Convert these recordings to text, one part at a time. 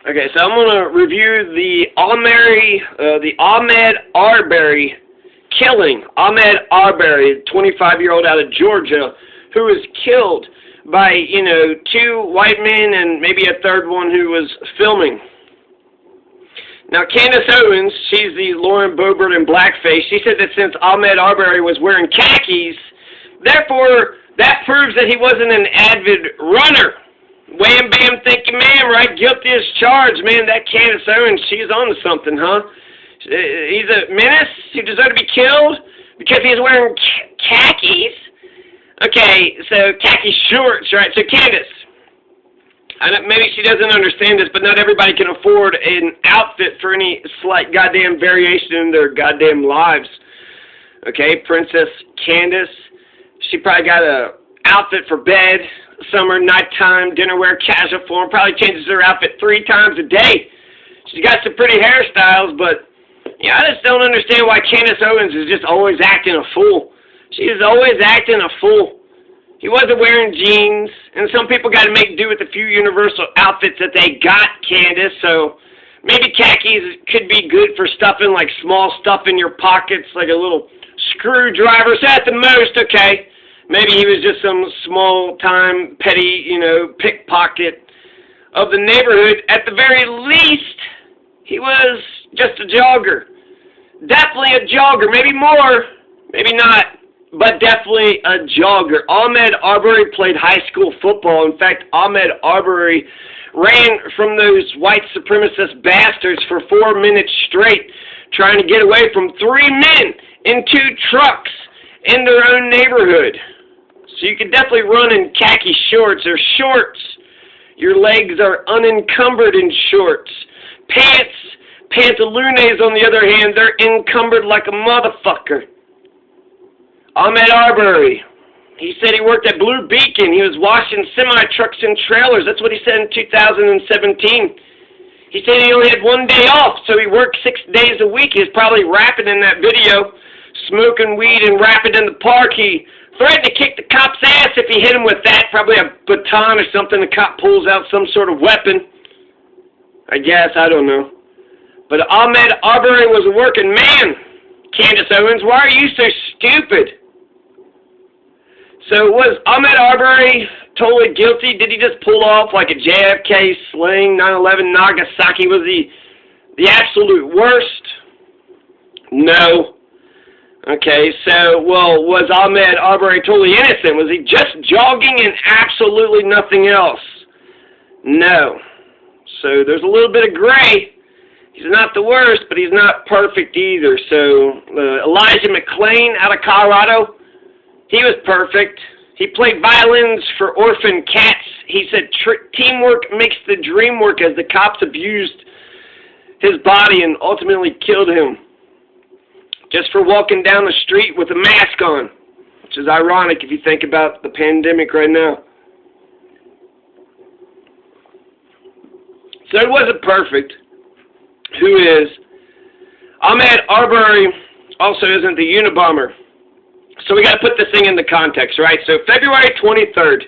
Okay, so I'm going to review the Ahmaud Arbery killing. Ahmaud Arbery, 25-year-old out of Georgia, who was killed by, two white men and maybe a third one who was filming. Now, Candace Owens, she's the Lauren Boebert in blackface. She said that since Ahmaud Arbery was wearing khakis, therefore, that proves that he wasn't an avid runner. Wham, bam, thank you, ma'am, right? Guilty as charged, man. That Candace Owens, she's on to something, huh? He's a menace who deserved to be killed because he's wearing khakis. Okay, so khaki shorts, right? So Candace, maybe she doesn't understand this, but not everybody can afford an outfit for any slight goddamn variation in their goddamn lives. Okay, Princess Candace, she probably got a outfit for bed, summer, nighttime, dinner wear, casual form, probably changes her outfit 3 times a day. She's got some pretty hairstyles, but I just don't understand why Candace Owens is just always acting a fool. She is always acting a fool. He wasn't wearing jeans, and some people got to make do with the few universal outfits that they got, Candace, so maybe khakis could be good for stuffing like small stuff in your pockets, like a little screwdriver. So at the most, okay, maybe he was just some small-time, petty, pickpocket of the neighborhood. At the very least, he was just a jogger. Definitely a jogger. Maybe more, maybe not, but definitely a jogger. Ahmaud Arbery played high school football. In fact, Ahmaud Arbery ran from those white supremacist bastards for 4 minutes straight, trying to get away from 3 men in 2 trucks in their own neighborhood. So you can definitely run in khaki shorts or shorts. Your legs are unencumbered in shorts. Pantaloons, on the other hand, they're encumbered like a motherfucker. Ahmaud Arbery, he said he worked at Blue Beacon. He was washing semi-trucks and trailers. That's what he said in 2017. He said he only had 1 day off, so he worked 6 days a week. He was probably rapping in that video, smoking weed and rapping in the park. He threatened to kick the cop's ass if he hit him with that, probably a baton or something. The cop pulls out some sort of weapon. I guess, I don't know. But Ahmaud Arbery was a working man. Candace Owens, why are you so stupid? So was Ahmaud Arbery totally guilty? Did he just pull off like a JFK sling, 9/11 Nagasaki? Was he the absolute worst? No. Okay, so, was Ahmaud Arbery totally innocent? Was he just jogging and absolutely nothing else? No. So there's a little bit of gray. He's not the worst, but he's not perfect either. So Elijah McClain out of Colorado, he was perfect. He played violins for orphan cats. He said teamwork makes the dream work, as the cops abused his body and ultimately killed him just for walking down the street with a mask on, which is ironic if you think about the pandemic right now. So it wasn't perfect. Who is? Ahmaud Arbery also isn't the Unabomber. So we got to put this thing into context, right? So February 23rd,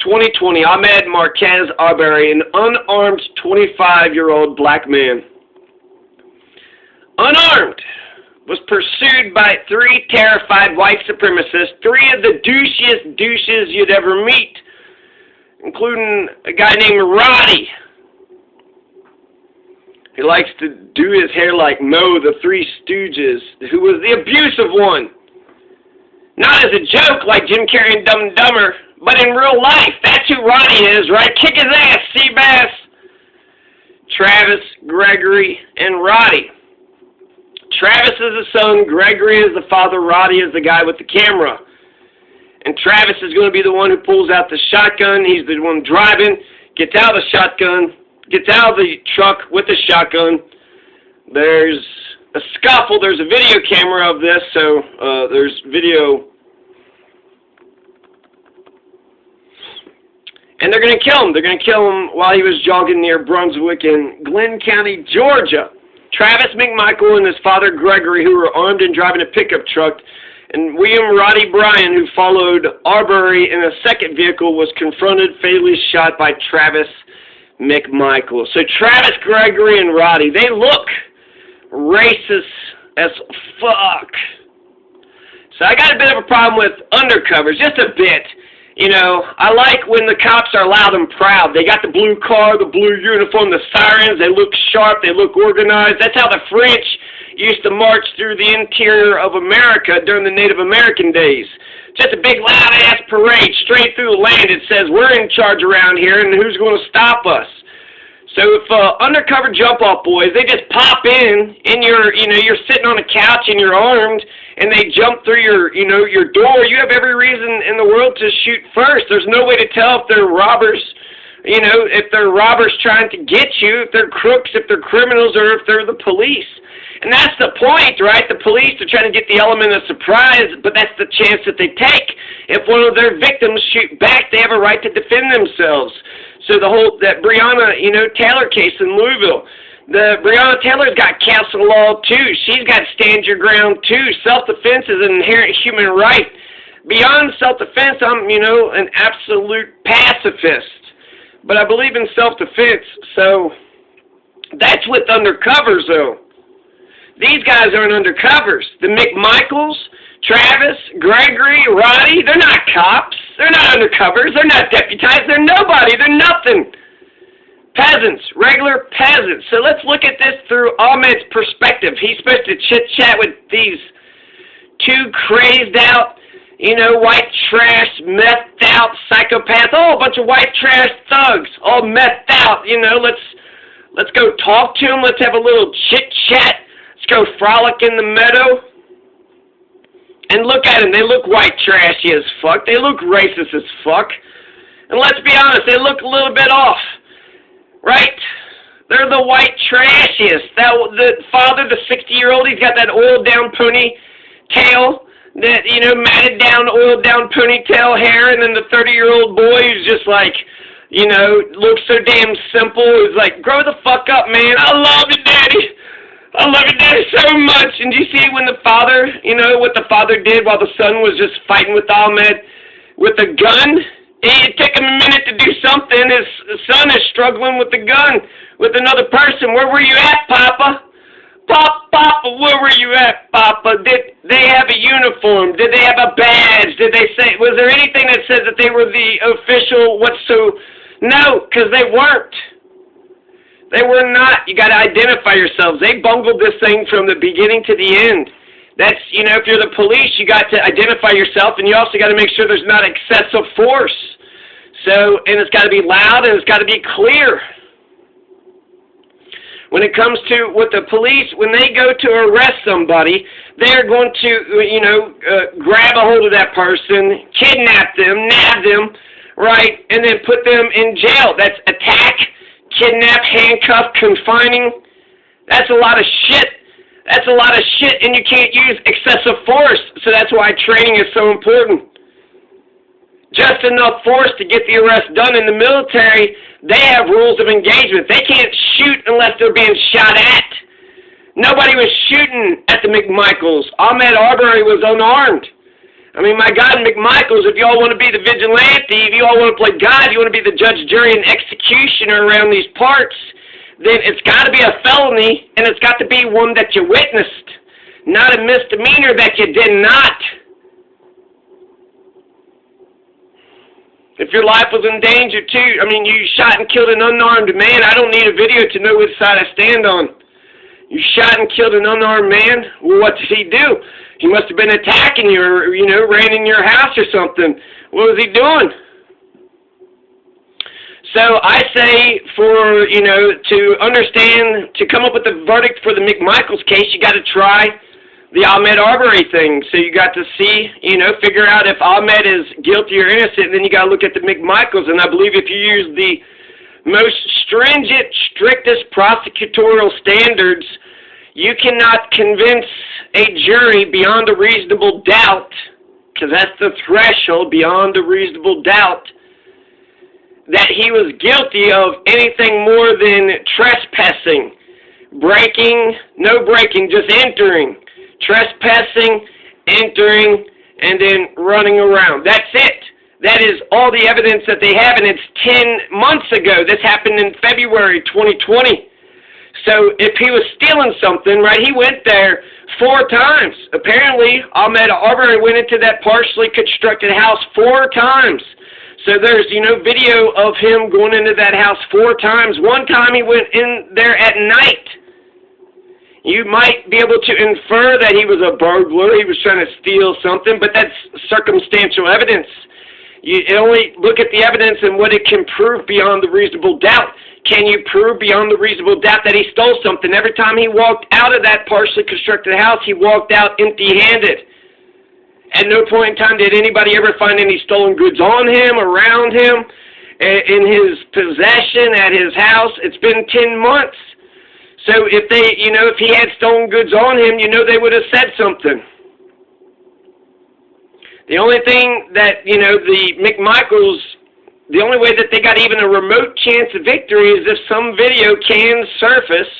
2020, Ahmaud Marquez Arbery, an unarmed 25-year-old black man, unarmed, was pursued by 3 terrified white supremacists, 3 of the douchiest douches you'd ever meet, including a guy named Roddy. He likes to do his hair like Mo, the Three Stooges, who was the abusive one. Not as a joke like Jim Carrey and Dumb and Dumber, but in real life. That's who Roddy is, right? Kick his ass, Seabass. Travis, Gregory, and Roddy. Travis is the son, Gregory is the father, Roddy is the guy with the camera. And Travis is going to be the one who pulls out the shotgun. He's the one driving, gets out of the shotgun, gets out of the truck with the shotgun. There's a scuffle. There's a video camera of this, so there's video. And they're going to kill him. They're going to kill him while he was jogging near Brunswick in Glenn County, Georgia. Travis McMichael and his father Gregory, who were armed and driving a pickup truck, and William Roddy Bryan, who followed Arbery in a second vehicle, was confronted, fatally shot by Travis McMichael. So Travis, Gregory, and Roddy, they look racist as fuck. So I got a bit of a problem with undercovers, just a bit. You know, I like when the cops are loud and proud. They got the blue car, the blue uniform, the sirens. They look sharp. They look organized. That's how the French used to march through the interior of America during the Native American days. Just a big loud-ass parade straight through the land. It says, we're in charge around here, and who's going to stop us? So if undercover jump-off boys, they just pop in your, you're sitting on a couch and you're armed, and they jump through your door, you have every reason in the world to shoot first. There's no way to tell if they're robbers, if they're robbers trying to get you, if they're crooks, if they're criminals, or if they're the police. And that's the point, right? The police are trying to get the element of surprise, but that's the chance that they take. If one of their victims shoot back, they have a right to defend themselves. So that Breonna, Taylor case in Louisville, the Breonna Taylor's got counsel law too. She's got stand your ground too. Self-defense is an inherent human right. Beyond self-defense, I'm, an absolute pacifist. But I believe in self-defense, so that's with undercovers though. These guys aren't undercovers. The McMichaels, Travis, Gregory, Roddy, they're not cops. They're not undercovers. They're not deputized. They're nobody. They're nothing. Peasants, regular peasants. So let's look at this through Ahmaud's perspective. He's supposed to chit-chat with these two crazed out, white trash, methed out psychopaths. Oh, a bunch of white trash thugs, all methed out. Let's go talk to them. Let's have a little chit-chat. Let's go frolic in the meadow. And look at them. They look white trashy as fuck. They look racist as fuck. And let's be honest, they look a little bit off. Right? They're the white trashiest. The father, the 60-year-old, he's got that oiled down ponytail, that, matted down, oiled down ponytail hair, and then the 30-year-old boy who's just like, looks so damn simple, is like, grow the fuck up, man. I love you, Daddy. I love you, Daddy, so much. And do you see when the father, what the father did while the son was just fighting with Ahmaud with a gun? It took him a minute to do something. His son is struggling with the gun with another person. Where were you at, Papa? Papa, where were you at, Papa? Did they have a uniform? Did they have a badge? Was there anything that said that they were the official No, because they weren't. They were not. You got to identify yourselves. They bungled this thing from the beginning to the end. That's, if you're the police, you got to identify yourself, and you also got to make sure there's not excessive force. And it's got to be loud, and it's got to be clear. When it comes to what the police, when they go to arrest somebody, they're going to, grab a hold of that person, kidnap them, nab them, right, and then put them in jail. That's attack, kidnap, handcuff, confining. That's a lot of shit. That's a lot of shit, and you can't use excessive force, so that's why training is so important. Just enough force to get the arrest done. In the military, they have rules of engagement. They can't shoot unless they're being shot at. Nobody was shooting at the McMichaels. Ahmaud Arbery was unarmed. I mean, my God, McMichaels, if you all want to be the vigilante, if you all want to play God, you want to be the judge, jury, and executioner around these parts, then it's got to be a felony, and it's got to be one that you witnessed, not a misdemeanor that you did not. If your life was in danger, too, you shot and killed an unarmed man, I don't need a video to know which side I stand on. You shot and killed an unarmed man? Well, what did he do? He must have been attacking you or, ran in your house or something. What was he doing? So I say to understand, to come up with a verdict for the McMichaels case, you got to try the Ahmaud Arbery thing. So you got to see, figure out if Ahmaud is guilty or innocent, and then you got to look at the McMichaels. And I believe if you use the most stringent, strictest prosecutorial standards, you cannot convince a jury beyond a reasonable doubt, because that's the threshold, beyond a reasonable doubt, that he was guilty of anything more than trespassing, no breaking, just entering, trespassing, entering, and then running around. That's it. That is all the evidence that they have, and it's 10 months ago. This happened in February 2020. So if he was stealing something, right, he went there 4 times. Apparently, Ahmaud Arbery went into that partially constructed house 4 times. So there's, video of him going into that house 4 times. One time he went in there at night. You might be able to infer that he was a burglar, he was trying to steal something, but that's circumstantial evidence. You only look at the evidence and what it can prove beyond the reasonable doubt. Can you prove beyond the reasonable doubt that he stole something? Every time he walked out of that partially constructed house, he walked out empty-handed. At no point in time did anybody ever find any stolen goods on him, around him, in his possession, at his house. It's been 10 months. So if they, if he had stolen goods on him, they would have said something. The only thing that, the McMichaels, the only way that they got even a remote chance of victory is if some video can surface,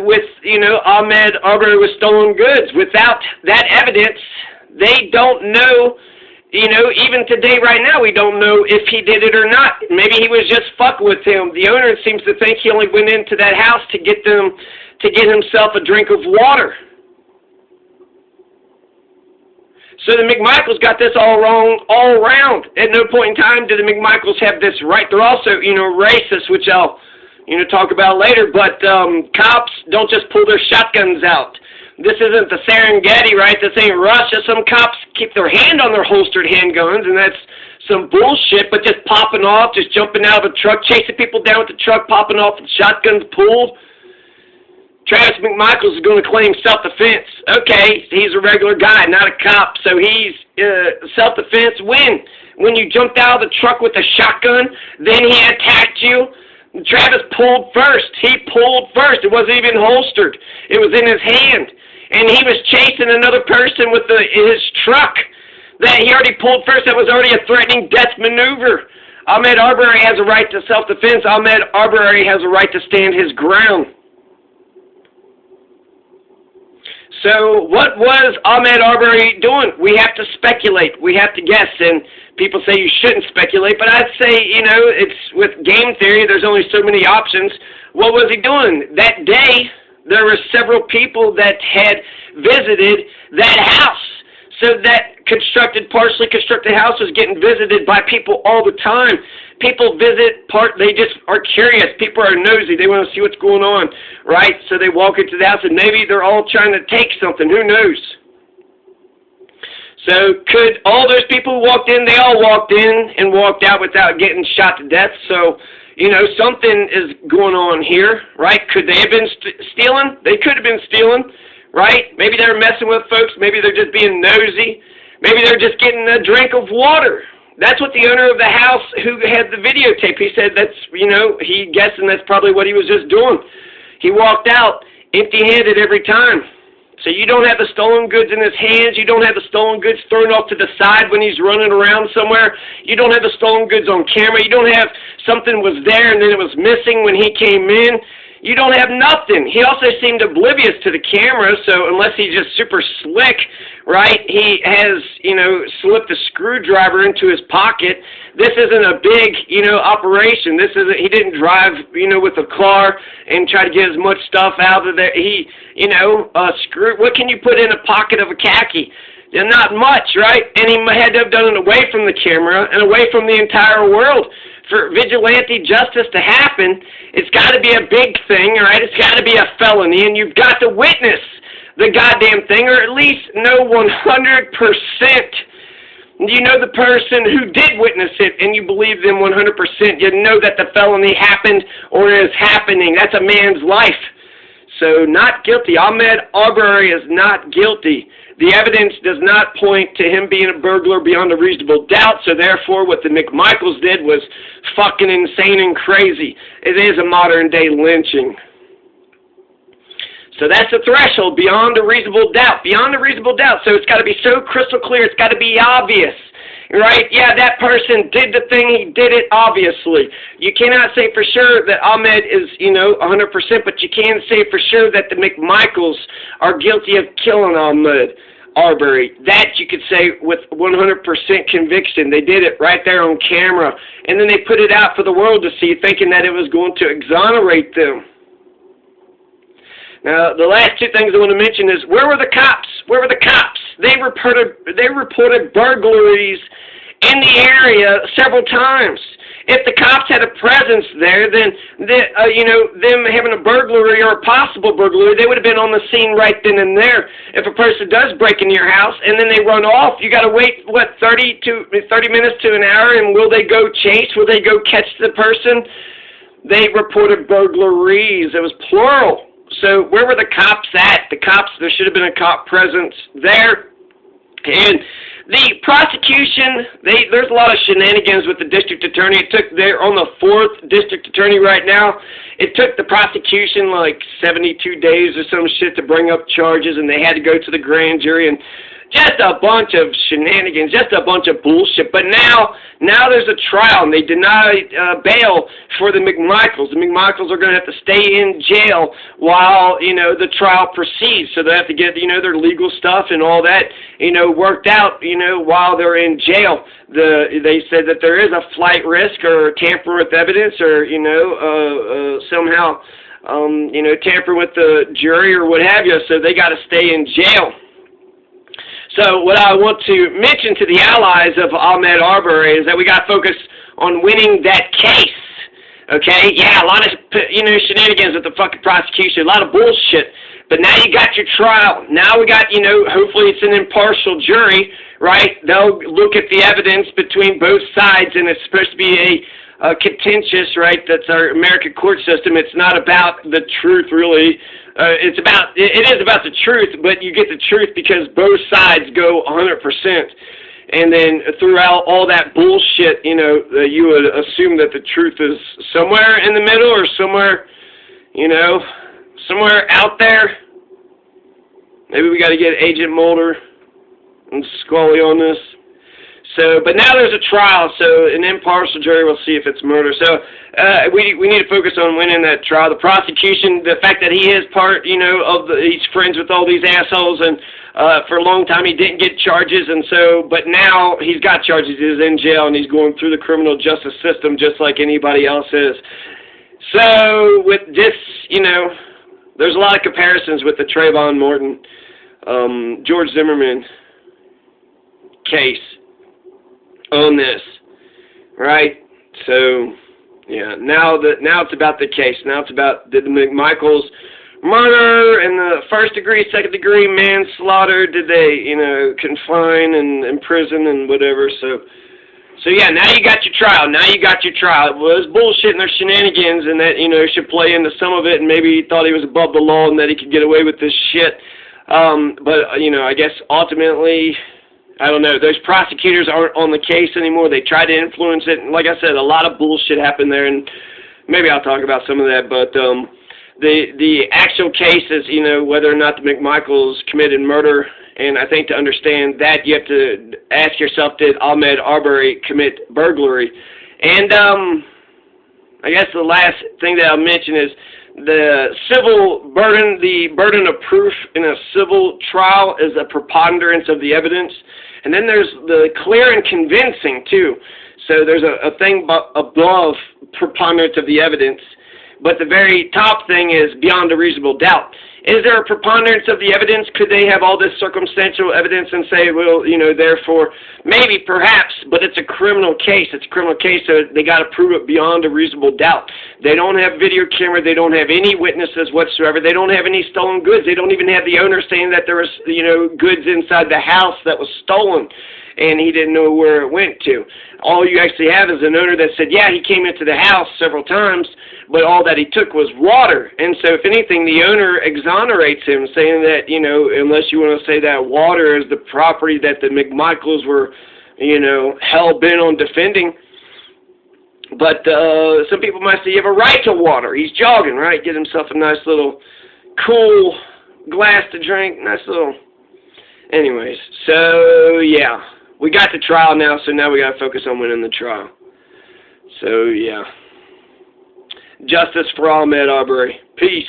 with, Ahmaud Arbery with stolen goods. Without that evidence, they don't know, even today, right now, we don't know if he did it or not. Maybe he was just fucking with him. The owner seems to think he only went into that house to get himself a drink of water. So the McMichaels got this all wrong all around. At no point in time did the McMichaels have this right. They're also, racist, which I'll, talk about later. But cops don't just pull their shotguns out. This isn't the Serengeti, right? This ain't Russia. Some cops keep their hand on their holstered handguns, and that's some bullshit. But just popping off, just jumping out of a truck, chasing people down with the truck, popping off with shotguns pulled. Travis McMichaels is going to claim self-defense. Okay, he's a regular guy, not a cop, so he's self-defense. When you jumped out of the truck with a shotgun, then he attacked you. Travis pulled first. He pulled first. It wasn't even holstered. It was in his hand. And he was chasing another person with his truck that he already pulled first. That was already a threatening death maneuver. Ahmaud Arbery has a right to self-defense. Ahmaud Arbery has a right to stand his ground. So what was Ahmaud Arbery doing? We have to speculate. We have to guess. And people say you shouldn't speculate. But I'd say, it's with game theory, there's only so many options. What was he doing? That day, there were several people that had visited that house. So that partially constructed house was getting visited by people all the time. People visit, they just are curious. People are nosy. They want to see what's going on, right? So they walk into the house, and maybe they're all trying to take something. Who knows? So could all those people who walked in, they all walked in and walked out without getting shot to death. So, something is going on here, right? Could they have been stealing? They could have been stealing, right? Maybe they're messing with folks. Maybe they're just being nosy. Maybe they're just getting a drink of water. That's what the owner of the house who had the videotape, he said that's, he guessing that's probably what he was just doing. He walked out empty-handed every time. So you don't have the stolen goods in his hands. You don't have the stolen goods thrown off to the side when he's running around somewhere. You don't have the stolen goods on camera. You don't have something was there and then it was missing when he came in. You don't have nothing. He also seemed oblivious to the camera, so unless he's just super slick, right, he has, slipped a screwdriver into his pocket. This isn't a big, operation. He didn't drive, with a car and try to get as much stuff out of there. What can you put in a pocket of a khaki? Not much, right? And he had to have done it away from the camera and away from the entire world. For vigilante justice to happen, it's got to be a big thing, all right? It's got to be a felony, and you've got to witness the goddamn thing, or at least know 100%. You know the person who did witness it, and you believe them 100%. You know that the felony happened or is happening. That's a man's life. So not guilty. Ahmaud Arbery is not guilty. The evidence does not point to him being a burglar beyond a reasonable doubt, so therefore what the McMichaels did was fucking insane and crazy. It is a modern-day lynching. So that's the threshold, beyond a reasonable doubt. Beyond a reasonable doubt. So it's got to be so crystal clear, it's got to be obvious. Right? Yeah, that person did the thing, he did it, obviously. You cannot say for sure that Ahmaud is, 100%, but you can say for sure that the McMichaels are guilty of killing Ahmaud. Arbery. That you could say with 100% conviction. They did it right there on camera. And then they put it out for the world to see, thinking that it was going to exonerate them. Now, the last two things I want to mention is, where were the cops? Where were the cops? They reported burglaries in the area several times. If the cops had a presence there, then them having a burglary or a possible burglary, they would have been on the scene right then and there. If a person does break into your house and then they run off, you got to wait 30 minutes to an hour, and will they go chase? Will they go catch the person? They reported burglaries. It was plural. So where were the cops at? The cops, there should have been a cop presence there. And the prosecution, there's a lot of shenanigans with the district attorney. They're on the 4th district attorney right now. It took the prosecution like 72 days or some shit to bring up charges, and they had to go to the grand jury, and just a bunch of shenanigans, just a bunch of bullshit. But now there's a trial, and they denied bail for the McMichaels. The McMichaels are going to have to stay in jail while, the trial proceeds. So they have to get, their legal stuff and all that, worked out, while they're in jail. They said that there is a flight risk or tamper with evidence or, somehow, tamper with the jury or what have you. So they got to stay in jail. So what I want to mention to the allies of Ahmaud Arbery is that we got to focus on winning that case. Okay? Yeah, a lot of, shenanigans with the fucking prosecution, a lot of bullshit. But now you got your trial. Now we got, hopefully it's an impartial jury, right? They'll look at the evidence between both sides, and it's supposed to be a contentious, right? That's our American court system. It's not about the truth, really. It is about the truth, but you get the truth because both sides go 100%. And then throughout all that bullshit, you would assume that the truth is somewhere in the middle or somewhere, somewhere out there. Maybe we got to get Agent Mulder and Scully on this. So, but now there's a trial, so an impartial jury will see if it's murder. So we need to focus on winning that trial. The prosecution, the fact that he is part, he's friends with all these assholes, and for a long time he didn't get charges, and so, but now he's got charges. He's in jail, and he's going through the criminal justice system just like anybody else is. So with this, there's a lot of comparisons with the Trayvon Martin, George Zimmerman case on this, right? So, yeah, now it's about the case. Now it's about, did the McMichaels murder and the first degree, second degree manslaughter, did they, confine and imprison and whatever. So yeah, now you got your trial. Now you got your trial. It was bullshit and there's shenanigans, and that, should play into some of it, and maybe he thought he was above the law and that he could get away with this shit. But, I guess ultimately, I don't know. Those prosecutors aren't on the case anymore. They tried to influence it. And like I said, a lot of bullshit happened there, and maybe I'll talk about some of that. But the actual case is, whether or not the McMichaels committed murder. And I think to understand that, you have to ask yourself, did Ahmaud Arbery commit burglary? And I guess the last thing that I'll mention is the burden of proof in a civil trial is a preponderance of the evidence. And then there's the clear and convincing, too. So there's a thing above preponderance of the evidence. But the very top thing is beyond a reasonable doubt. Is there a preponderance of the evidence? Could they have all this circumstantial evidence and say, well, therefore, maybe, perhaps, but it's a criminal case. It's a criminal case, so they got to prove it beyond a reasonable doubt. They don't have video camera. They don't have any witnesses whatsoever. They don't have any stolen goods. They don't even have the owner saying that there was, goods inside the house that was stolen, and he didn't know where it went to. All you actually have is an owner that said, yeah, he came into the house several times, but all that he took was water. And so if anything, the owner exonerates him, saying that, unless you want to say that water is the property that the McMichaels were, hell-bent on defending. But some people might say you have a right to water. He's jogging, right? Get himself a nice little cool glass to drink, nice little... Anyways, so, yeah. We got the trial now, so now we got to focus on winning the trial. So, yeah. Justice for Ahmaud Arbery. Peace.